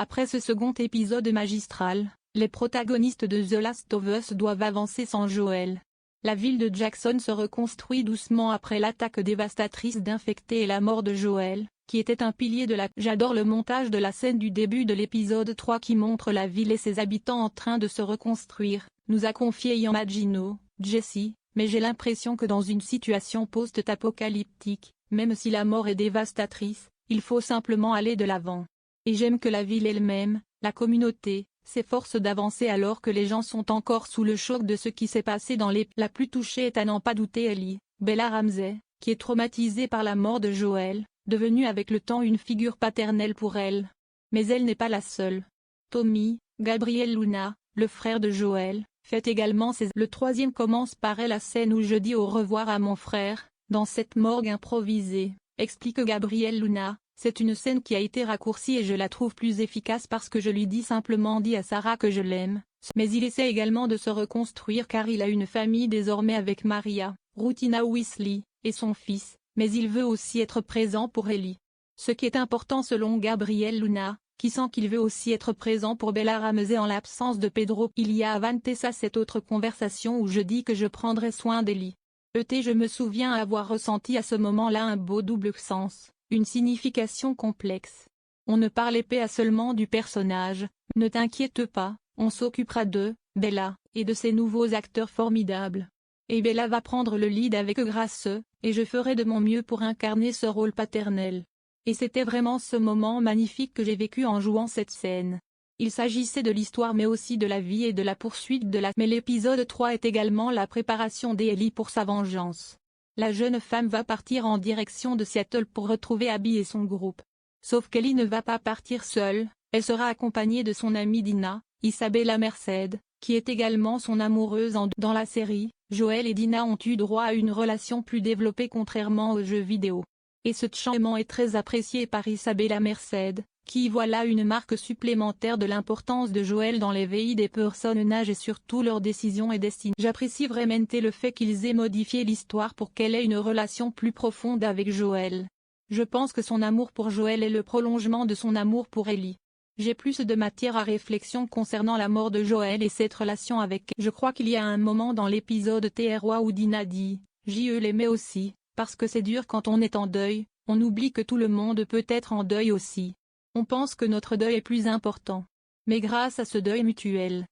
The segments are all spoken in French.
Après ce second épisode magistral, les protagonistes de The Last of Us doivent avancer sans Joel. La ville de Jackson se reconstruit doucement après l'attaque dévastatrice d'infectés et la mort de Joel, qui était un pilier de la... J'adore le montage de la scène du début de l'épisode 3 qui montre la ville et ses habitants en train de se reconstruire, nous a confié Ian Magino, Jesse, mais j'ai l'impression que dans une situation post-apocalyptique, même si la mort est dévastatrice, il faut simplement aller de l'avant. Et j'aime que la ville elle-même, la communauté, s'efforce d'avancer alors que les gens sont encore sous le choc de ce qui s'est passé dans les... La plus touchée est à n'en pas douter Ellie, Bella Ramsey, qui est traumatisée par la mort de Joel, devenue avec le temps une figure paternelle pour elle. Mais elle n'est pas la seule. Tommy, Gabriel Luna, le frère de Joel, fait également ses... Le troisième commence par la scène où je dis au revoir à mon frère, dans cette morgue improvisée, explique Gabriel Luna. C'est une scène qui a été raccourcie et je la trouve plus efficace parce que je lui dis simplement à Sarah que je l'aime, mais il essaie également de se reconstruire car il a une famille désormais avec Maria, Rutina Weasley, et son fils, mais il veut aussi être présent pour Ellie. Ce qui est important selon Gabriel Luna, qui sent qu'il veut aussi être présent pour Bella Ramsey en l'absence de Pedro. Il y a à Vantessa cette autre conversation où je dis que je prendrai soin d'Ellie. Je me souviens avoir ressenti à ce moment-là un beau double sens. Une signification complexe. On ne parlait pas seulement du personnage, ne t'inquiète pas, on s'occupera de Bella, et de ses nouveaux acteurs formidables. Et Bella va prendre le lead avec Grace, et je ferai de mon mieux pour incarner ce rôle paternel. Et c'était vraiment ce moment magnifique que j'ai vécu en jouant cette scène. Il s'agissait de l'histoire mais aussi de la vie et de la poursuite de la... Mais l'épisode 3 est également la préparation d'Ellie pour sa vengeance. La jeune femme va partir en direction de Seattle pour retrouver Abby et son groupe. Sauf qu'Ellie ne va pas partir seule, elle sera accompagnée de son amie Dina, Isabella Merced, qui est également son amoureuse dans la série. Joel et Dina ont eu droit à une relation plus développée contrairement aux jeux vidéo. Et ce changement est très apprécié par Isabella Merced, qui y voit là une marque supplémentaire de l'importance de Joel dans l'éveil des personnages et surtout leurs décisions et destinées. J'apprécie vraiment le fait qu'ils aient modifié l'histoire pour qu'elle ait une relation plus profonde avec Joel. Je pense que son amour pour Joel est le prolongement de son amour pour Ellie. J'ai plus de matière à réflexion concernant la mort de Joel et cette relation avec... Je crois qu'il y a un moment dans l'épisode TR3 où Dina dit « Je l'aimais aussi, parce que c'est dur quand on est en deuil, on oublie que tout le monde peut être en deuil aussi. » On pense que notre deuil est plus important. Mais grâce à ce deuil mutuel,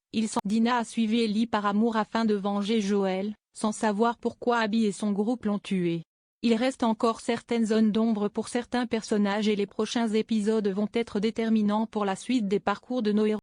Dina a suivi Ellie par amour afin de venger Joel, sans savoir pourquoi Abby et son groupe l'ont tué. Il reste encore certaines zones d'ombre pour certains personnages et les prochains épisodes vont être déterminants pour la suite des parcours de nos héros.